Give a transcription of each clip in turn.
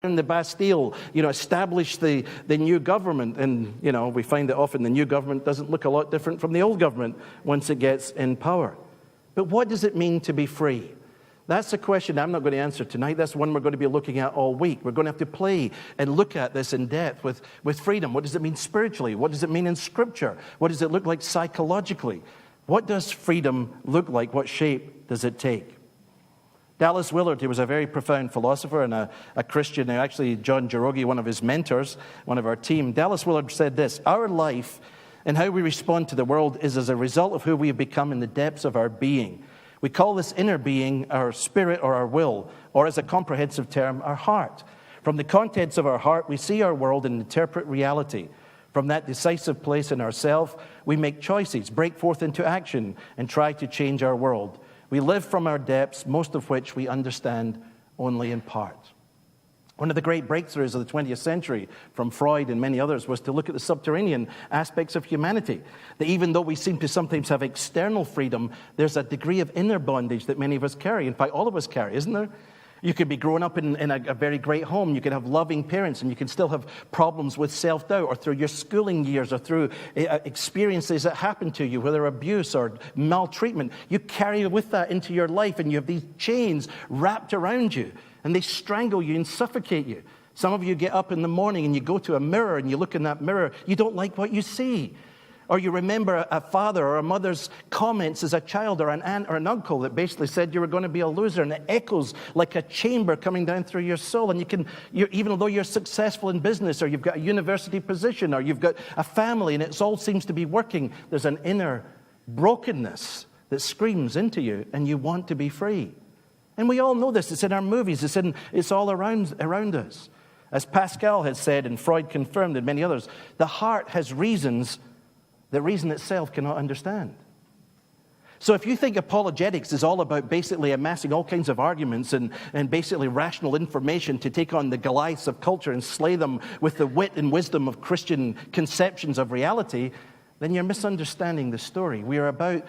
in the Bastille, establish the new government. And, we find that often the new government doesn't look a lot different from the old government once it gets in power. But what does it mean to be free? That's a question I'm not going to answer tonight. That's one we're going to be looking at all week. We're going to have to play and look at this in depth with freedom. What does it mean spiritually? What does it mean in Scripture? What does it look like psychologically? What does freedom look like? What shape does it take? Dallas Willard, who was a very profound philosopher and a Christian, and actually John Jarogi, one of his mentors, one of our team, Dallas Willard said this: "Our life and how we respond to the world is as a result of who we have become in the depths of our being. We call this inner being our spirit or our will, or as a comprehensive term, our heart. From the contents of our heart, we see our world and interpret reality. From that decisive place in ourselves, we make choices, break forth into action, and try to change our world. We live from our depths, most of which we understand only in part." One of the great breakthroughs of the 20th century from Freud and many others was to look at the subterranean aspects of humanity. That even though we seem to sometimes have external freedom, there's a degree of inner bondage that many of us carry. In fact, all of us carry, isn't there? You could be growing up in a very great home. You could have loving parents, and you can still have problems with self-doubt, or through your schooling years, or through experiences that happen to you, whether abuse or maltreatment. You carry with that into your life, and you have these chains wrapped around you, and they strangle you and suffocate you. Some of you get up in the morning and you go to a mirror and you look in that mirror. You don't like what you see. Or you remember a father or a mother's comments as a child, or an aunt or an uncle that basically said you were going to be a loser, and it echoes like a chamber coming down through your soul. And even though you're successful in business, or you've got a university position, or you've got a family, and it all seems to be working, there's an inner brokenness that screams into you, and you want to be free. And we all know this. It's in our movies. It's all around us. As Pascal had said, and Freud confirmed, and many others, the heart has reasons that reason itself cannot understand. So if you think apologetics is all about basically amassing all kinds of arguments and basically rational information to take on the Goliaths of culture and slay them with the wit and wisdom of Christian conceptions of reality, then you're misunderstanding the story. We are about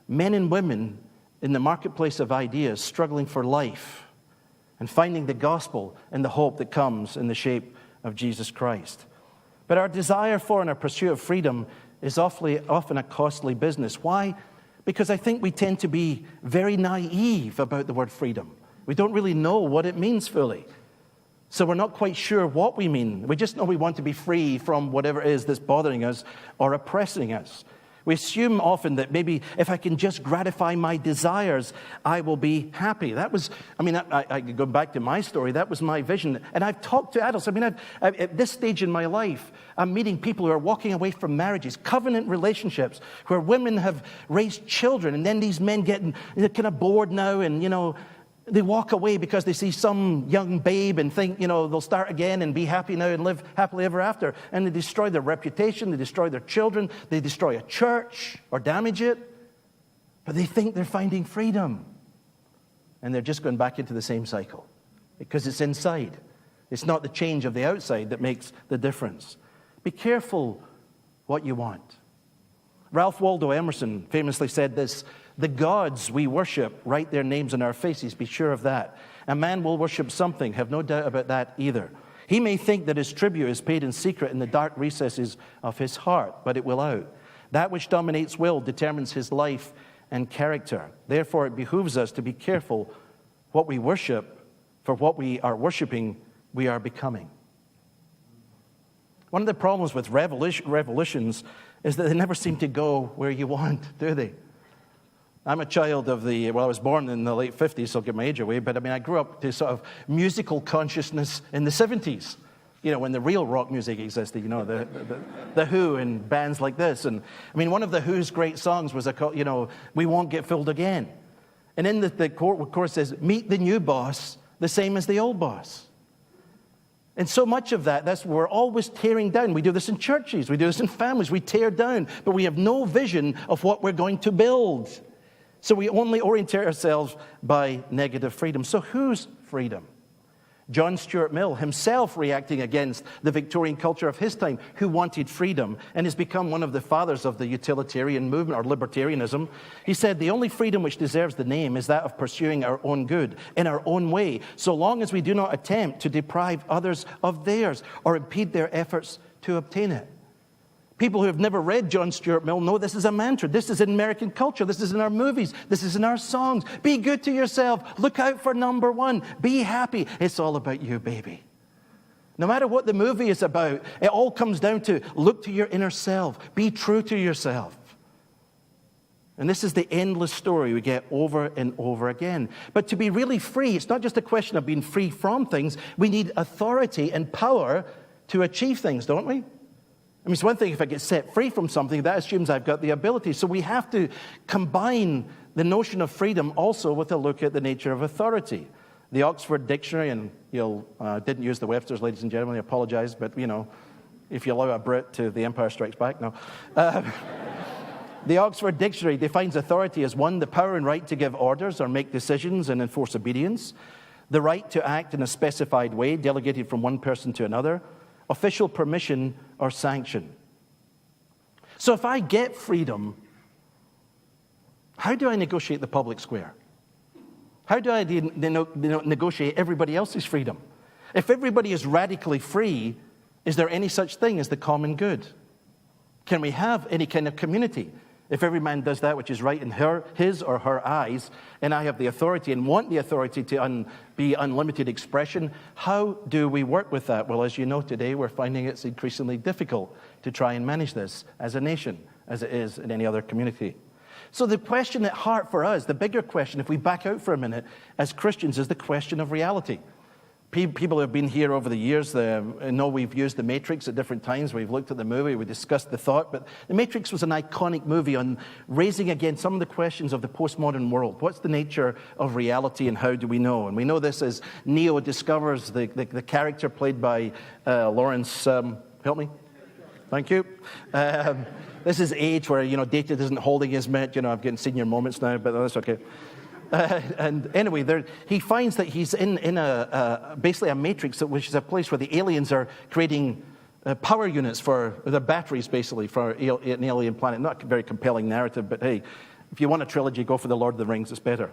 men and women in the marketplace of ideas struggling for life and finding the gospel and the hope that comes in the shape of Jesus Christ. But our desire for and our pursuit of freedom is often a costly business. Why? Because I think we tend to be very naive about the word freedom. We don't really know what it means fully. So we're not quite sure what we mean. We just know we want to be free from whatever it is that's bothering us or oppressing us. We assume often that maybe if I can just gratify my desires, I will be happy. I could go back to my story. That was my vision. And I've talked to adults. At this stage in my life, I'm meeting people who are walking away from marriages, covenant relationships, where women have raised children, and then these men they're kind of bored now, and, they walk away because they see some young babe and think, they'll start again and be happy now and live happily ever after. And they destroy their reputation, they destroy their children, they destroy a church or damage it. But they think they're finding freedom. And they're just going back into the same cycle because it's inside. It's not the change of the outside that makes the difference. Be careful what you want. Ralph Waldo Emerson famously said this: "The gods we worship write their names on our faces, be sure of that. A man will worship something, have no doubt about that either. He may think that his tribute is paid in secret in the dark recesses of his heart, but it will out. That which dominates will determines his life and character. Therefore, it behooves us to be careful what we worship, for what we are worshiping, we are becoming." One of the problems with revolutions is that they never seem to go where you want, do they? I'm a child of I was born in the late 50s, so I'll give my age away, but I grew up to sort of musical consciousness in the 70s, when the real rock music existed, the Who and bands like this. And one of the Who's great songs was, "We Won't Get Fooled Again." And in the chorus says, "Meet the new boss, the same as the old boss." And so much of that's we're always tearing down. We do this in churches, we do this in families, we tear down, but we have no vision of what we're going to build. So we only orientate ourselves by negative freedom. So whose freedom? John Stuart Mill, himself reacting against the Victorian culture of his time, who wanted freedom and has become one of the fathers of the utilitarian movement or libertarianism. He said, the only freedom which deserves the name is that of pursuing our own good in our own way, so long as we do not attempt to deprive others of theirs or impede their efforts to obtain it. People who have never read John Stuart Mill know this is a mantra. This is in American culture. This is in our movies. This is in our songs. Be good to yourself. Look out for number one. Be happy. It's all about you, baby. No matter what the movie is about, it all comes down to look to your inner self. Be true to yourself. And this is the endless story we get over and over again. But to be really free, it's not just a question of being free from things. We need authority and power to achieve things, don't we? I mean, it's one thing if I get set free from something, that assumes I've got the ability. So we have to combine the notion of freedom also with a look at the nature of authority. The Oxford Dictionary, and you'll didn't use the Webster's, ladies and gentlemen, I apologize, but, if you allow a Brit to The Empire Strikes Back, no. The Oxford Dictionary defines authority as 1, the power and right to give orders or make decisions and enforce obedience, the right to act in a specified way, delegated from one person to another, official permission or sanction. So if I get freedom, how do I negotiate the public square? How do I negotiate everybody else's freedom? If everybody is radically free, is there any such thing as the common good? Can we have any kind of community? If every man does that which is right in his or her eyes, and I have the authority and want the authority to be unlimited expression, how do we work with that? Well, as you know, today we're finding it's increasingly difficult to try and manage this as a nation, as it is in any other community. So the question at heart for us, the bigger question, if we back out for a minute as Christians, is the question of reality. People who have been here over the years know we've used The Matrix at different times. We've looked at the movie, we discussed the thought, but The Matrix was an iconic movie on raising again some of the questions of the postmodern world. What's the nature of reality and how do we know? And we know this as Neo discovers the character played by Lawrence, help me? Thank you. This is age where, data isn't holding his met. I'm getting senior moments now, but that's okay. And anyway, he finds that he's in basically a matrix, which is a place where the aliens are creating power units for the batteries, basically, for an alien planet. Not a very compelling narrative, but hey, if you want a trilogy, go for The Lord of the Rings. It's better.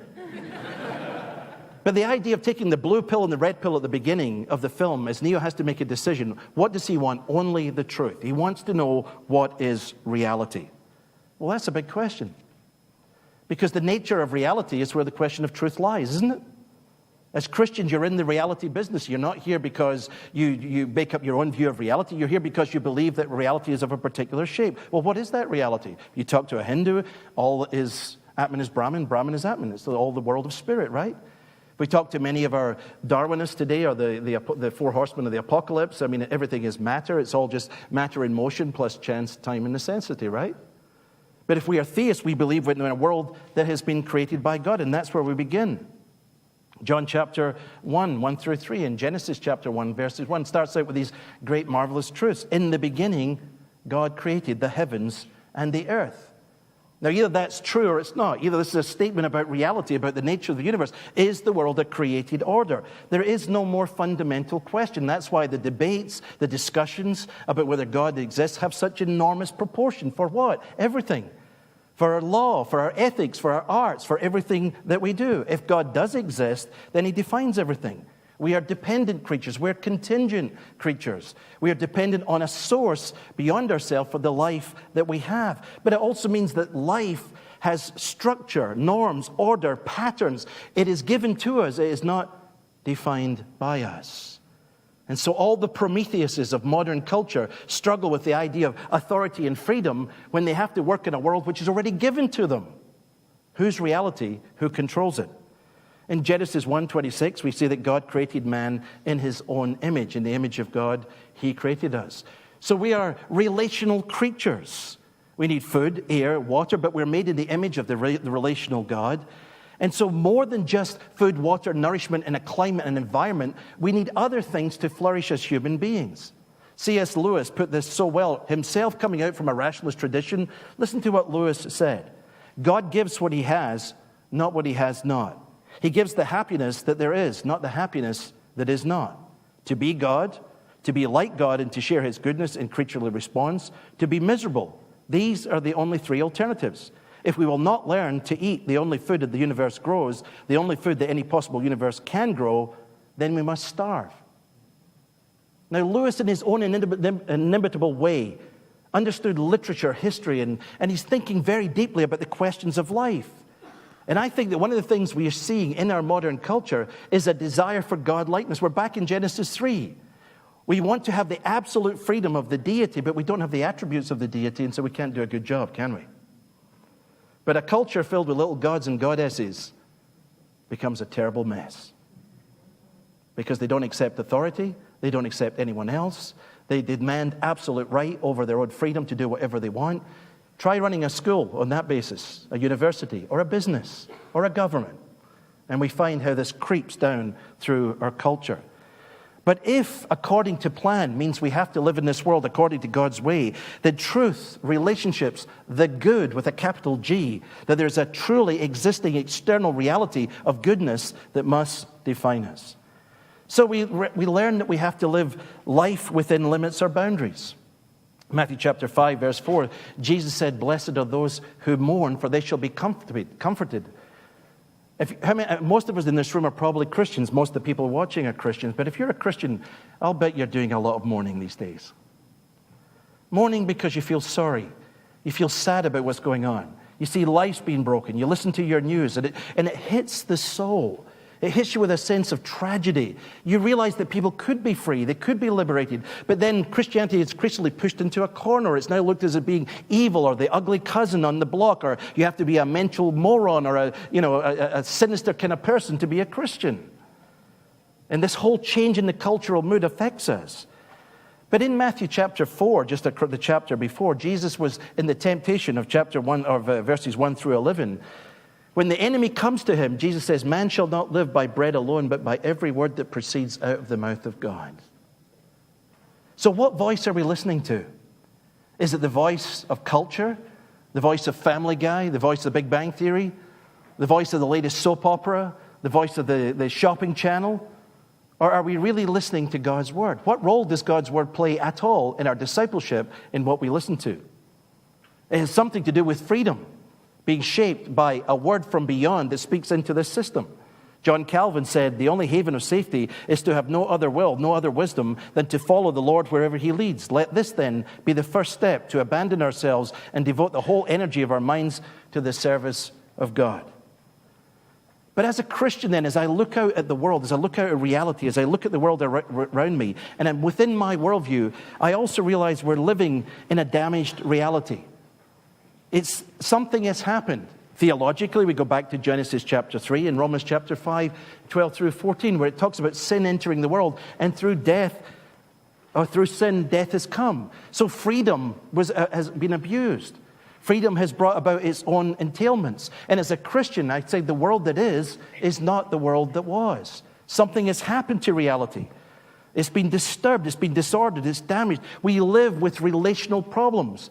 But the idea of taking the blue pill and the red pill at the beginning of the film is Neo has to make a decision. What does he want? Only the truth. He wants to know what is reality. Well, that's a big question. Because the nature of reality is where the question of truth lies, isn't it? As Christians, you're in the reality business. You're not here because you make up your own view of reality. You're here because you believe that reality is of a particular shape. Well, what is that reality? You talk to a Hindu, all is Atman is Brahman, Brahman is Atman. It's all the world of spirit, right? If we talk to many of our Darwinists today, or the four horsemen of the apocalypse, everything is matter. It's all just matter in motion plus chance, time, and necessity, right? But if we are theists, we believe we're in a world that has been created by God, and that's where we begin. John chapter 1 through 3, and Genesis chapter 1, verses 1, starts out with these great, marvelous truths. In the beginning, God created the heavens and the earth. Now, either that's true or it's not. Either this is a statement about reality, about the nature of the universe. Is the world a created order? There is no more fundamental question. That's why the debates, the discussions about whether God exists have such enormous proportion. For what? Everything. For our law, for our ethics, for our arts, for everything that we do. If God does exist, then he defines everything. We are dependent creatures. We're contingent creatures. We are dependent on a source beyond ourselves for the life that we have. But it also means that life has structure, norms, order, patterns. It is given to us. It is not defined by us. And so all the Prometheuses of modern culture struggle with the idea of authority and freedom when they have to work in a world which is already given to them. Whose reality? Who controls it? In Genesis 1:26, we see that God created man in his own image. In the image of God, he created us. So we are relational creatures. We need food, air, water, but we're made in the image of the relational God. And so more than just food, water, nourishment, and a climate and environment, we need other things to flourish as human beings. C.S. Lewis put this so well, himself coming out from a rationalist tradition. Listen to what Lewis said. God gives what he has, not what he has not. He gives the happiness that there is, not the happiness that is not. To be God, to be like God and to share his goodness in creaturely response, to be miserable. These are the only three alternatives. If we will not learn to eat the only food that the universe grows, the only food that any possible universe can grow, then we must starve. Now, Lewis, in his own inimitable way, understood literature, history, and he's thinking very deeply about the questions of life. And I think that one of the things we are seeing in our modern culture is a desire for God-likeness. We're back in Genesis 3. We want to have the absolute freedom of the deity, but we don't have the attributes of the deity, and so we can't do a good job, can we? But a culture filled with little gods and goddesses becomes a terrible mess. Because they don't accept authority, they don't accept anyone else, they demand absolute right over their own freedom to do whatever they want. Try running a school on that basis, a university, or a business, or a government. And we find how this creeps down through our culture. But if according to plan means we have to live in this world according to God's way, then truth, relationships, the good with a capital G, that there's a truly existing external reality of goodness that must define us. So we learn that we have to live life within limits or boundaries. Matthew chapter 5, verse 4, Jesus said, "Blessed are those who mourn, for they shall be comforted." Most of us in this room are probably Christians. Most of the people watching are Christians. But if you're a Christian, I'll bet you're doing a lot of mourning these days. Mourning because you feel sorry. You feel sad about what's going on. You see lives being broken. You listen to your news, and it hits the soul. It hits you with a sense of tragedy. You realize that people could be free, they could be liberated, but then Christianity is increasingly pushed into a corner. It's now looked as it being evil or the ugly cousin on the block, or you have to be a mental moron or a sinister kind of person to be a Christian. And this whole change in the cultural mood affects us. But in Matthew chapter 4, just the chapter before, Jesus was in the temptation of chapter 1, or verses 1 through 11. When the enemy comes to him, Jesus says, "Man shall not live by bread alone, but by every word that proceeds out of the mouth of God." So what voice are we listening to? Is it the voice of culture? The voice of Family Guy? The voice of The Big Bang Theory? The voice of the latest soap opera? The voice of the shopping channel? Or are we really listening to God's word? What role does God's word play at all in our discipleship in what we listen to? It has something to do with freedom, being shaped by a word from beyond that speaks into this system. John Calvin said, "The only haven of safety is to have no other will, no other wisdom than to follow the Lord wherever he leads. Let this then be the first step to abandon ourselves and devote the whole energy of our minds to the service of God." But as a Christian then, as I look out at the world, as I look out at reality, as I look at the world around me, and within my worldview, I also realize we're living in a damaged reality. It's something has happened. Theologically, we go back to Genesis chapter 3 and Romans chapter 5, 12 through 14, where it talks about sin entering the world, and through death, or through sin, death has come. So freedom has been abused. Freedom has brought about its own entailments. And as a Christian, I'd say the world that is not the world that was. Something has happened to reality. It's been disturbed, it's been disordered, it's damaged. We live with relational problems.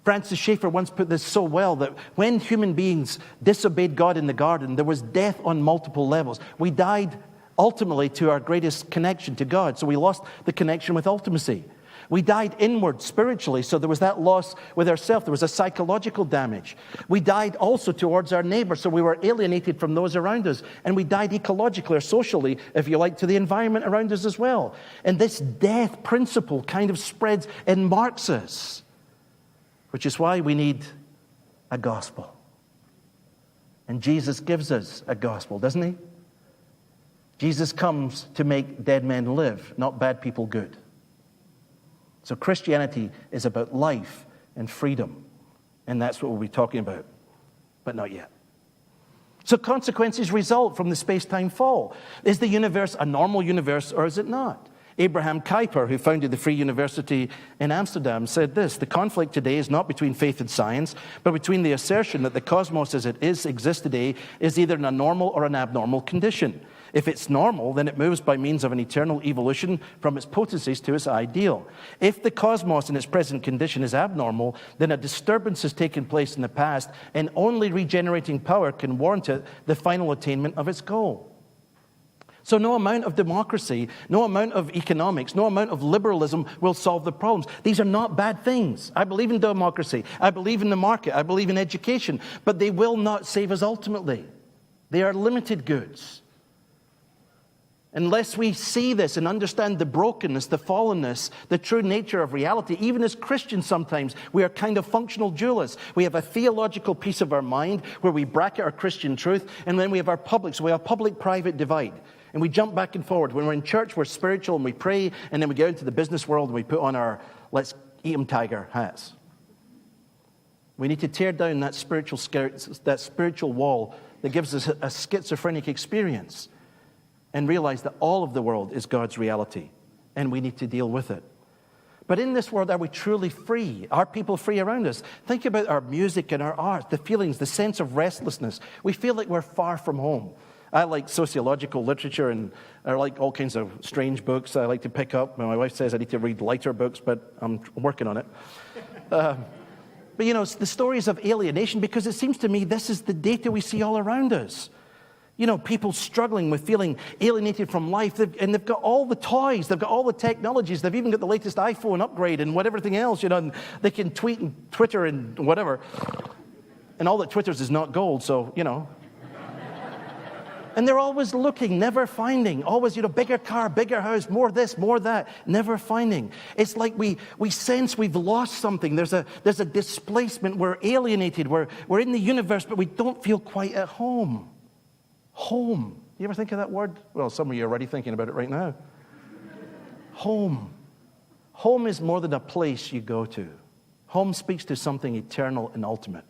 Francis Schaeffer once put this so well, that when human beings disobeyed God in the garden, there was death on multiple levels. We died ultimately to our greatest connection to God, so we lost the connection with ultimacy. We died inward spiritually, so there was that loss with ourselves. There was a psychological damage. We died also towards our neighbor, so we were alienated from those around us. And we died ecologically or socially, if you like, to the environment around us as well. And this death principle kind of spreads and marks us, which is why we need a gospel. And Jesus gives us a gospel, doesn't he? Jesus comes to make dead men live, not bad people good. So Christianity is about life and freedom. And that's what we'll be talking about. But not yet. So consequences result from the space-time fall. Is the universe a normal universe or is it not? Abraham Kuyper, who founded the Free University in Amsterdam, said this: "The conflict today is not between faith and science, but between the assertion that the cosmos as it exists today is either in a normal or an abnormal condition. If it's normal, then it moves by means of an eternal evolution from its potencies to its ideal. If the cosmos in its present condition is abnormal, then a disturbance has taken place in the past, and only regenerating power can warrant it the final attainment of its goal." So no amount of democracy, no amount of economics, no amount of liberalism will solve the problems. These are not bad things. I believe in democracy. I believe in the market. I believe in education. But they will not save us ultimately. They are limited goods. Unless we see this and understand the brokenness, the fallenness, the true nature of reality, even as Christians sometimes, we are kind of functional dualists. We have a theological piece of our mind where we bracket our Christian truth, and then we have our public. So we have a public-private divide. And we jump back and forward. When we're in church, we're spiritual and we pray, and then we go into the business world and we put on our let's eat 'em tiger hats. We need to tear down that spiritual wall that gives us a schizophrenic experience and realize that all of the world is God's reality, and we need to deal with it. But in this world, are we truly free? Are people free around us? Think about our music and our art, the feelings, the sense of restlessness. We feel like we're far from home. I like sociological literature, and I like all kinds of strange books I like to pick up. My wife says I need to read lighter books, but I'm working on it. But you know, it's the stories of alienation, because it seems to me this is the data we see all around us. You know, people struggling with feeling alienated from life, and they've got all the toys, they've got all the technologies, they've even got the latest iPhone upgrade and everything else, you know, and they can tweet and Twitter and whatever. And all that Twitters is not gold, so, you know. And they're always looking, never finding. Always, you know, bigger car, bigger house, more this, more that, never finding. It's like we sense we've lost something. There's a displacement. We're alienated. We're in the universe, but we don't feel quite at home. Home. You ever think of that word? Well, some of you are already thinking about it right now. Home. Home is more than a place you go to. Home speaks to something eternal and ultimate.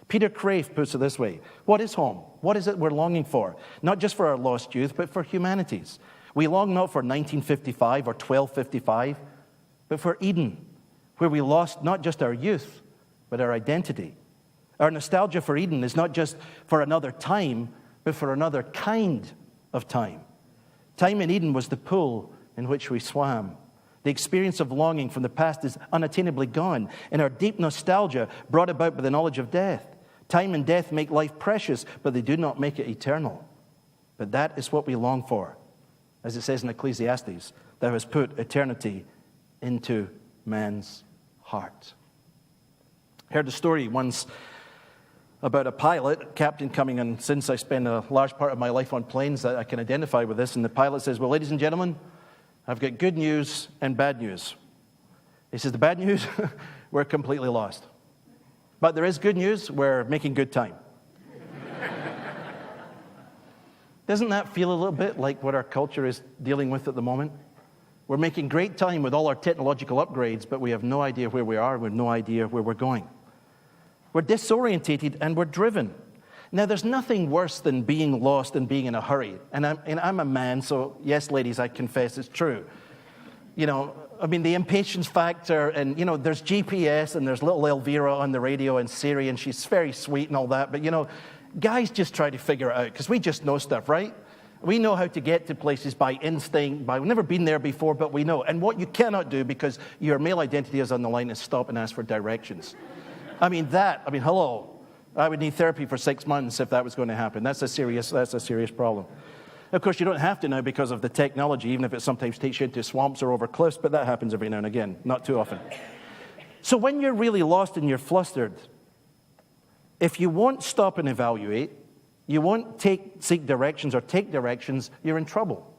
Peter Crave puts it this way: what is home? What is it we're longing for? Not just for our lost youth, but for humanities. We long not for 1955 or 1255, but for Eden, where we lost not just our youth, but our identity. Our nostalgia for Eden is not just for another time, but for another kind of time. Time in Eden was the pool in which we swam. The experience of longing from the past is unattainably gone, and our deep nostalgia brought about by the knowledge of death. Time and death make life precious, but they do not make it eternal. But that is what we long for. As it says in Ecclesiastes, thou hast put eternity into man's heart. I heard a story once about a pilot, captain coming in. Since I spend a large part of my life on planes, I can identify with this. And the pilot says, well, ladies and gentlemen, I've got good news and bad news. He says, the bad news, we're completely lost. But there is good news, we're making good time. Doesn't that feel a little bit like what our culture is dealing with at the moment? We're making great time with all our technological upgrades, but we have no idea where we are, we have no idea where we're going. We're disorientated and we're driven. Now, there's nothing worse than being lost and being in a hurry. And I'm a man, so yes, ladies, I confess it's true. You know, I mean, the impatience factor, and, you know, there's GPS, and there's little Elvira on the radio, and Siri, and she's very sweet and all that. But, you know, guys just try to figure it out, because we just know stuff, right? We know how to get to places by instinct, we've never been there before, but we know. And what you cannot do, because your male identity is on the line, is stop and ask for directions. Hello. I would need therapy for 6 months if that was going to happen. That's a serious problem. Of course, you don't have to now because of the technology, even if it sometimes takes you into swamps or over cliffs, but that happens every now and again, not too often. So when you're really lost and you're flustered, if you won't stop and evaluate, you won't seek directions or take directions, you're in trouble.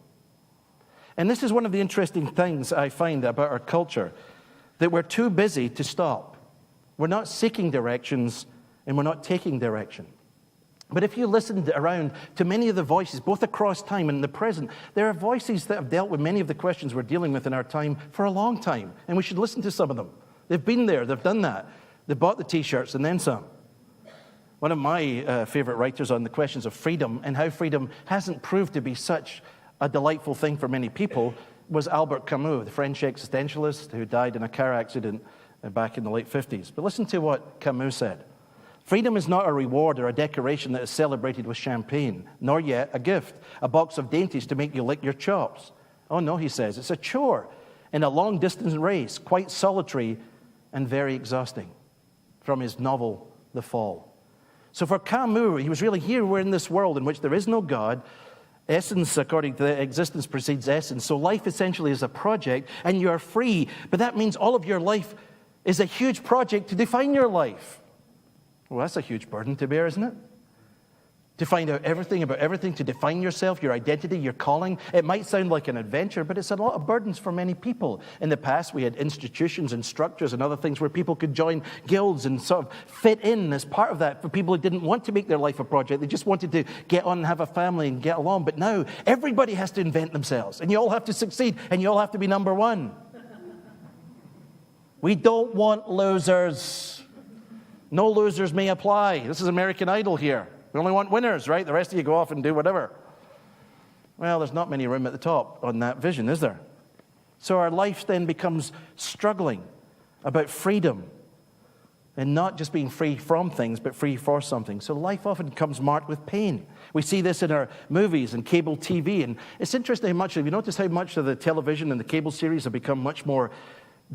And this is one of the interesting things I find about our culture, that we're too busy to stop. We're not seeking directions, and we're not taking direction. But if you listen around to many of the voices, both across time and in the present, there are voices that have dealt with many of the questions we're dealing with in our time for a long time, and we should listen to some of them. They've been there, they've done that. They bought the T-shirts and then some. One of my favorite writers on the questions of freedom and how freedom hasn't proved to be such a delightful thing for many people was Albert Camus, the French existentialist who died in a car accident back in the late 50s. But listen to what Camus said. Freedom is not a reward or a decoration that is celebrated with champagne, nor yet a gift, a box of dainties to make you lick your chops. Oh no, he says, it's a chore in a long-distance race, quite solitary and very exhausting. From his novel, The Fall. So for Camus, he was really here, we're in this world in which there is no God, Essence, according to the existence, precedes essence. So life essentially is a project, and you are free. But that means all of your life is a huge project to define your life. Well, that's a huge burden to bear, isn't it? To find out everything about everything, to define yourself, your identity, your calling. It might sound like an adventure, but it's a lot of burdens for many people. In the past, we had institutions and structures and other things where people could join guilds and sort of fit in as part of that for people who didn't want to make their life a project. They just wanted to get on and have a family and get along. But now, everybody has to invent themselves, and you all have to succeed, and you all have to be number one. We don't want losers. No losers may apply. This is American Idol here. We only want winners, right? The rest of you go off and do whatever. Well, there's not many room at the top on that vision, is there? So our life then becomes struggling about freedom and not just being free from things, but free for something. So life often comes marked with pain. We see this in our movies and cable TV. And it's interesting how much, have you noticed how much of the television and the cable series have become much more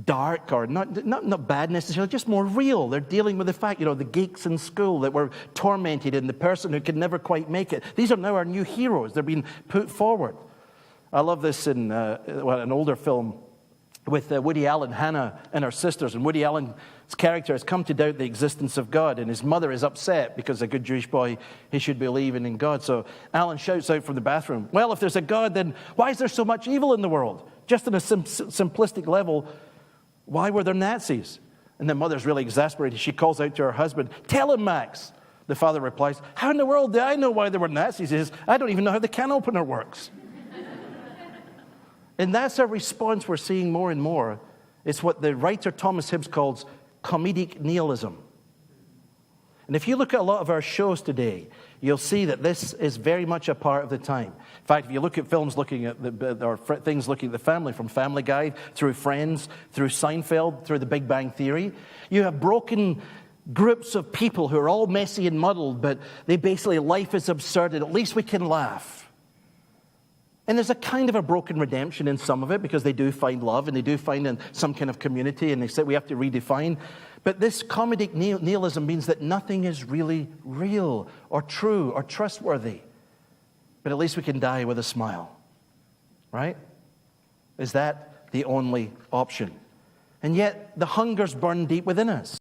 dark, or not bad necessarily, just more real. They're dealing with the fact, the geeks in school that were tormented and the person who could never quite make it. These are now our new heroes. They're being put forward. I love this in an older film with Woody Allen, Hannah and her sisters. And Woody Allen's character has come to doubt the existence of God, and his mother is upset because a good Jewish boy, he should believe in God. So Allen shouts out from the bathroom, well, if there's a God, then why is there so much evil in the world? Just on a simplistic level, why were there Nazis? And the mother's really exasperated. She calls out to her husband, tell him, Max. The father replies, how in the world do I know why there were Nazis? He says, I don't even know how the can opener works. And that's our response we're seeing more and more. It's what the writer Thomas Hibbs calls comedic nihilism. And if you look at a lot of our shows today, you'll see that this is very much a part of the time. In fact, if you look at films looking at things looking at the family, from Family Guy through Friends, through Seinfeld, through The Big Bang Theory, you have broken groups of people who are all messy and muddled, but they basically, life is absurd, and at least we can laugh. And there's a kind of a broken redemption in some of it, because they do find love and they do find some kind of community, and they say we have to redefine. But this comedic nihilism means that nothing is really real or true or trustworthy. But at least we can die with a smile. Right? Is that the only option? And yet the hungers burn deep within us.